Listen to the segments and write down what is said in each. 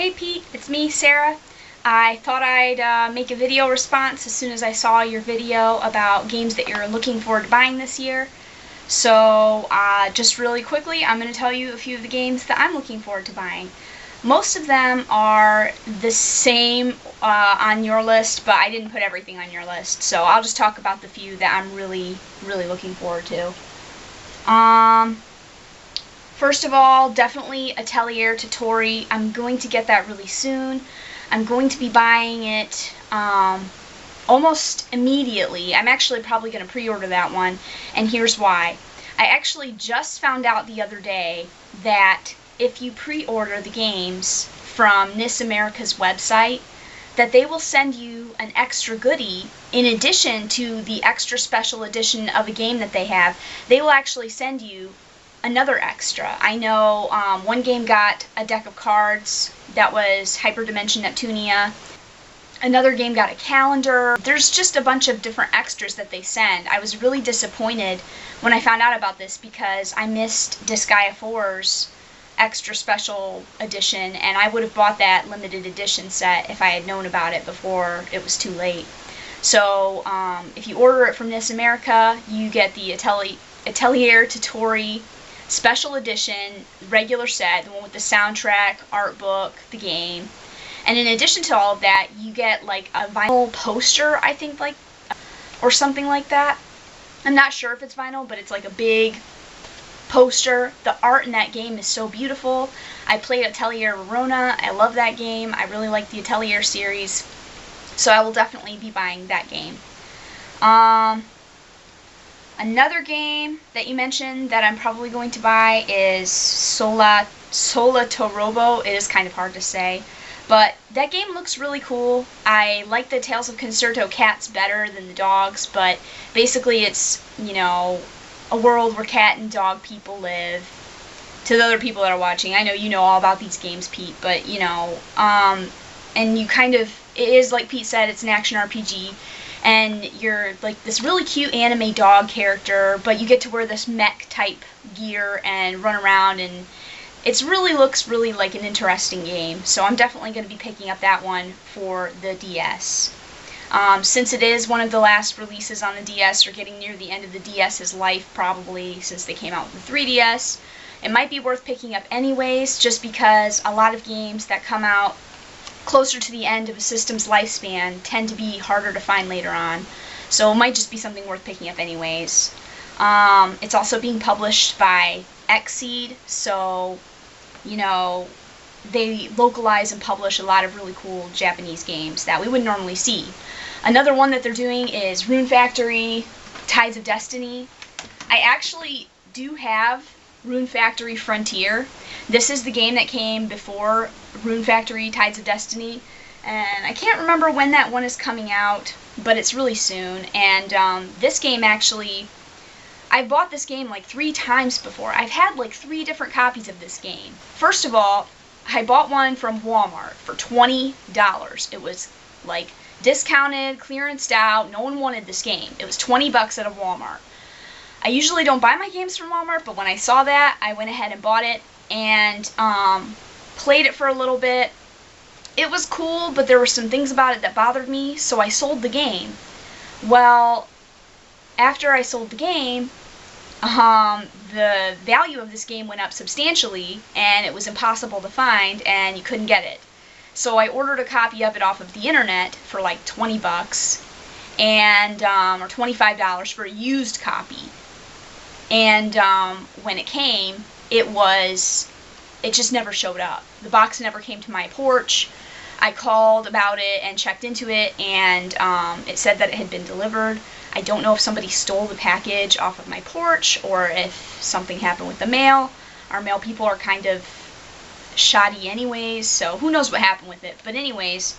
Hey Pete, it's me, Sarah. I thought I'd make a video response as soon as I saw your video about games that you're looking forward to buying this year. So, just really quickly, I'm going to tell you a few of the games that I'm looking forward to buying. Most of them are the same on your list, but I didn't put everything on your list, so I'll just talk about the few that I'm really looking forward to. First of all, definitely Atelier Totori. I'm going to get that really soon. I'm going to be buying it almost immediately. I'm actually probably going to pre-order that one, and here's why. I actually just found out the other day that if you pre-order the games from NIS America's website, that they will send you an extra goodie in addition to the extra special edition of a game that they have. They will actually send you another extra. I know one game got a deck of cards that was Hyperdimension Neptunia. Another game got a calendar. There's just a bunch of different extras that they send. I was really disappointed when I found out about this because I missed Disgaea 4's extra special edition, and I would have bought that limited edition set if I had known about it before it was too late. So if you order it from NIS America, you get the Atelier Totori special edition regular set, the one with the soundtrack, art book, the game. And in addition to all of that, you get like a vinyl poster, I think, like, or something like that. I'm not sure if it's vinyl, but it's like a big poster. The art in that game is so beautiful. I played Atelier Verona. I love that game. I really like the Atelier series. So I will definitely be buying that game. Another game that you mentioned that I'm probably going to buy is Solatorobo. It is kind of hard to say, but that game looks really cool. I like the Tales of Concerto cats better than the dogs, but basically it's, you know, a world where cat and dog people live. To the other people that are watching, I know you know all about these games, Pete, but, you know, and you kind of, it is, like Pete said, it's an action RPG, and you're like this really cute anime dog character, but you get to wear this mech type gear and run around, and it really looks really like an interesting game. So I'm definitely going to be picking up that one for the DS. Since it is one of the last releases on the DS, or getting near the end of the DS's life probably, since they came out with the 3DS, it might be worth picking up anyways, just because a lot of games that come out closer to the end of a system's lifespan tend to be harder to find later on. So it might just be something worth picking up anyways. It's also being published by Xseed, so, you know, they localize and publish a lot of really cool Japanese games that we wouldn't normally see. Another one that they're doing is Rune Factory, Tides of Destiny. I actually do have Rune Factory Frontier. This is the game that came before Rune Factory Tides of Destiny, and I can't remember when that one is coming out, but it's really soon. And this game actually, I've bought this game like 3 times before. I've had like 3 different copies of this game. First of all, I bought one from Walmart for $20. It was like discounted, clearanced out. No one wanted this game. It was 20 bucks at a Walmart. I usually don't buy my games from Walmart, but when I saw that, I went ahead and bought it and played it for a little bit. It was cool, but there were some things about it that bothered me, so I sold the game. Well, after I sold the game, the value of this game went up substantially, and it was impossible to find, and you couldn't get it. So I ordered a copy of it off of the internet for like 20 bucks, and or $25 for a used copy. And when it came, it just never showed up. The box never came to my porch. I called about it and checked into it, and it said that it had been delivered. I don't know if somebody stole the package off of my porch or if something happened with the mail. Our mail people are kind of shoddy anyways, so who knows what happened with it. But anyways,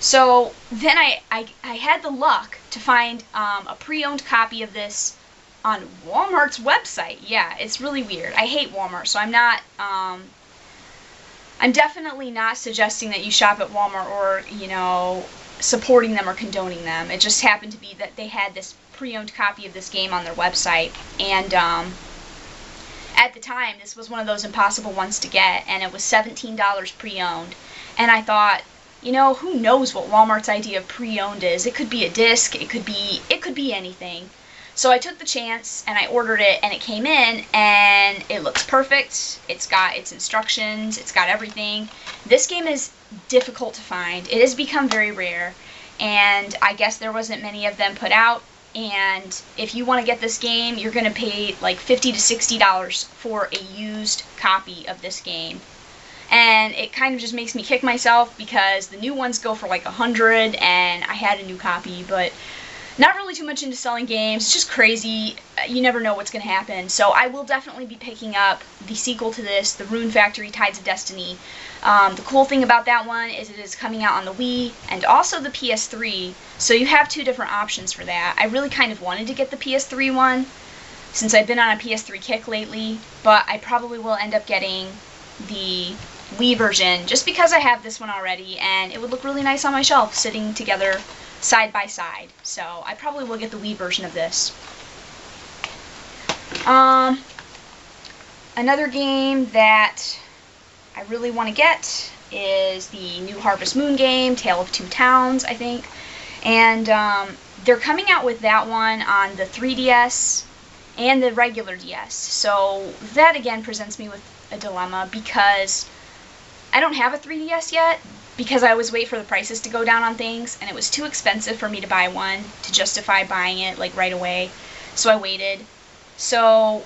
so then I had the luck to find a pre-owned copy of this on Walmart's website. Yeah, it's really weird. I hate Walmart, so I'm definitely not suggesting that you shop at Walmart or, you know, supporting them or condoning them. It just happened to be that they had this pre-owned copy of this game on their website, and at the time, this was one of those impossible ones to get, and it was $17 pre-owned. And I thought, you know, who knows what Walmart's idea of pre-owned is? It could be a disc, it could be anything. So I took the chance and I ordered it, and it came in and it looks perfect. It's got its instructions, it's got everything. This game is difficult to find. It has become very rare, and I guess there wasn't many of them put out. And if you want to get this game, you're going to pay like $50 to $60 for a used copy of this game. And it kind of just makes me kick myself because the new ones go for like $100, and I had a new copy, but not really too much into selling games. It's just crazy. You never know what's going to happen. So I will definitely be picking up the sequel to this, the Rune Factory Tides of Destiny. The cool thing about that one is it is coming out on the Wii and also the PS3, so you have two different options for that. I really kind of wanted to get the PS3 one since I've been on a PS3 kick lately, but I probably will end up getting the Wii version just because I have this one already, and it would look really nice on my shelf sitting together side by side. So I probably will get the Wii version of this. Another game that I really want to get is the new Harvest Moon game, Tale of Two Towns, I think. And they're coming out with that one on the 3DS and the regular DS. So that again presents me with a dilemma because I don't have a 3DS yet, because I always wait for the prices to go down on things, and it was too expensive for me to buy one to justify buying it like right away. So I waited. So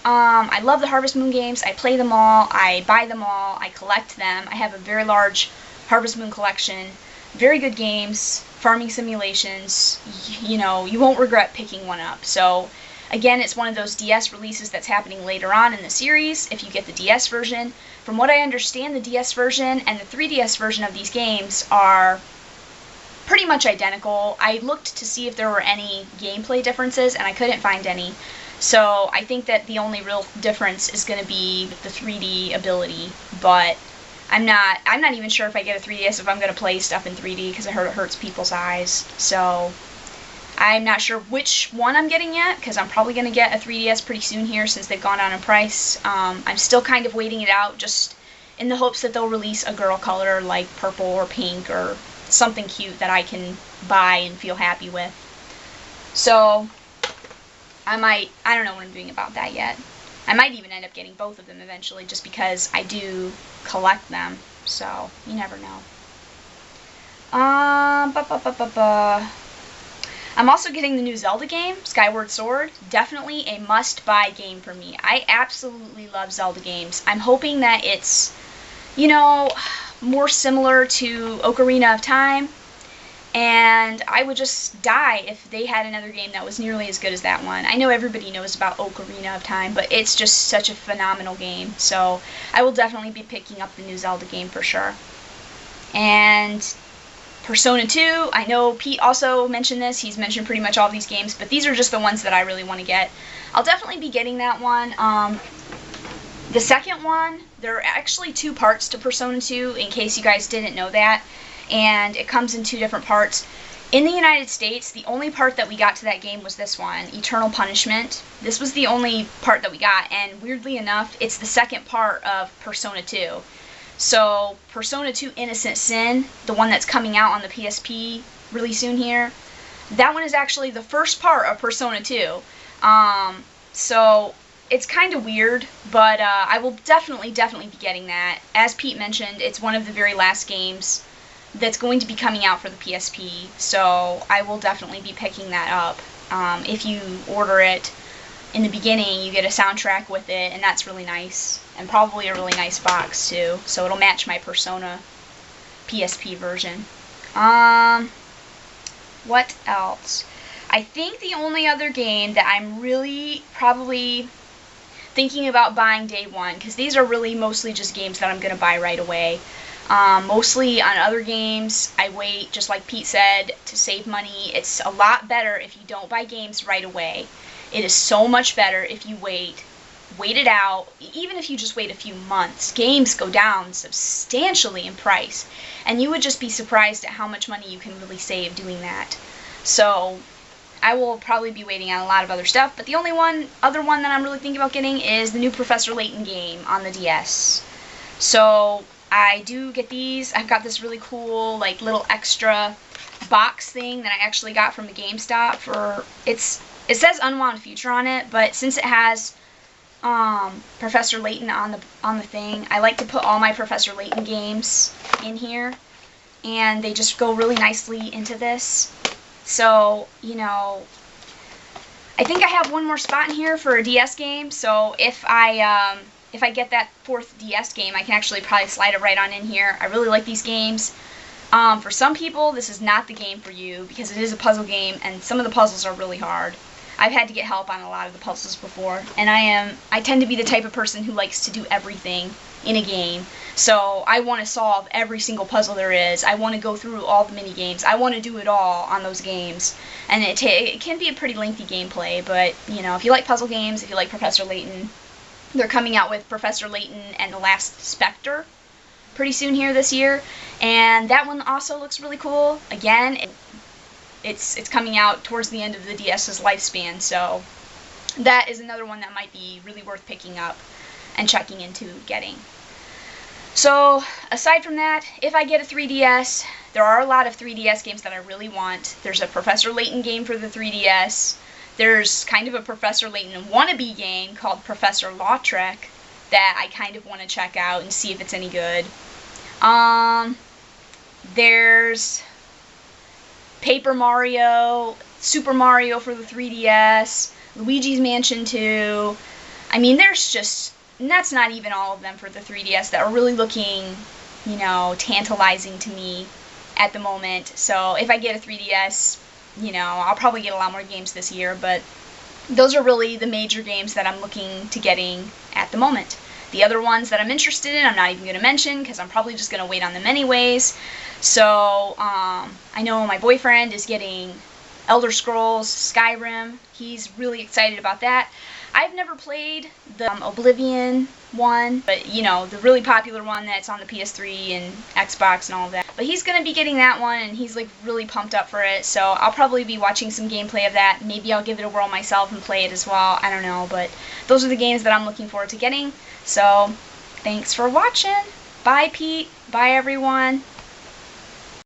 I love the Harvest Moon games. I play them all. I buy them all. I collect them. I have a very large Harvest Moon collection. Very good games, farming simulations. You know, you won't regret picking one up. So again, it's one of those DS releases that's happening later on in the series if you get the DS version. From what I understand, the DS version and the 3DS version of these games are pretty much identical. I looked to see if there were any gameplay differences, and I couldn't find any. So I think that the only real difference is going to be the 3D ability, but I'm not even sure if I get a 3DS if I'm going to play stuff in 3D, because I heard it hurts people's eyes. So I'm not sure which one I'm getting yet, because I'm probably going to get a 3DS pretty soon here since they've gone down in price. I'm still kind of waiting it out, just in the hopes that they'll release a girl color like purple or pink or something cute that I can buy and feel happy with. So I don't know what I'm doing about that yet. I might even end up getting both of them eventually, just because I do collect them, so you never know. I'm also getting the new Zelda game, Skyward Sword. Definitely a must-buy game for me. I absolutely love Zelda games. I'm hoping that it's, you know, more similar to Ocarina of Time, and I would just die if they had another game that was nearly as good as that one. I know everybody knows about Ocarina of Time, but it's just such a phenomenal game, so I will definitely be picking up the new Zelda game for sure. And Persona 2, I know Pete also mentioned this. He's mentioned pretty much all of these games, but these are just the ones that I really want to get. I'll definitely be getting that one. The second one, there are actually two parts to Persona 2, in case you guys didn't know that, and it comes in two different parts. In the United States, the only part that we got to that game was this one, Eternal Punishment. This was the only part that we got, and weirdly enough, it's the second part of Persona 2. So, Persona 2 Innocent Sin, the one that's coming out on the PSP really soon here, that one is actually the first part of Persona 2. So, it's kind of weird, but I will definitely be getting that. As Pete mentioned, it's one of the very last games that's going to be coming out for the PSP, so I will definitely be picking that up. If you order it in the beginning, you get a soundtrack with it, and that's really nice. And probably a really nice box, too, so it'll match my Persona PSP version. What else? I think the only other game that I'm really probably thinking about buying day one, because these are really mostly just games that I'm going to buy right away. Mostly on other games, I wait, just like Pete said, to save money. It's a lot better if you don't buy games right away. It is so much better if you wait it out. Even if you just wait a few months, games go down substantially in price, and you would just be surprised at how much money you can really save doing that. So I will probably be waiting on a lot of other stuff, but the only other one that I'm really thinking about getting is the new Professor Layton game on the DS. So I do get these. I've got this really cool, like, little extra box thing that I actually got from the GameStop for, it says Unwound Future on it, but since it has Professor Layton on the thing, I like to put all my Professor Layton games in here, and they just go really nicely into this. So, you know, I think I have one more spot in here for a DS game, so if I get that 4th DS game, I can actually probably slide it right on in here. I really like these games. For some people, this is not the game for you, because it is a puzzle game, and some of the puzzles are really hard. I've had to get help on a lot of the puzzles before, and I tend to be the type of person who likes to do everything in a game. So I want to solve every single puzzle there is. I want to go through all the mini games. I want to do it all on those games. And it can be a pretty lengthy gameplay, but, you know, if you like puzzle games, if you like Professor Layton, they're coming out with Professor Layton and the Last Spectre pretty soon here this year. And that one also looks really cool. Again, it's coming out towards the end of the DS's lifespan, so that is another one that might be really worth picking up and checking into getting. So, aside from that, if I get a 3DS, there are a lot of 3DS games that I really want. There's a Professor Layton game for the 3DS. There's kind of a Professor Layton wannabe game called Professor Lautrec that I kind of want to check out and see if it's any good. There's Paper Mario, Super Mario for the 3DS, Luigi's Mansion 2. I mean, there's just, and that's not even all of them for the 3DS that are really looking, you know, tantalizing to me at the moment. So if I get a 3DS, you know, I'll probably get a lot more games this year, but those are really the major games that I'm looking to getting at the moment. The other ones that I'm interested in, I'm not even going to mention, because I'm probably just going to wait on them anyways. So, I know my boyfriend is getting Elder Scrolls Skyrim. He's really excited about that. I've never played the Oblivion one, but, you know, the really popular one that's on the PS3 and Xbox and all of that. But he's going to be getting that one, and he's, like, really pumped up for it, so I'll probably be watching some gameplay of that. Maybe I'll give it a whirl myself and play it as well. I don't know, but those are the games that I'm looking forward to getting. So, thanks for watching. Bye, Pete. Bye, everyone.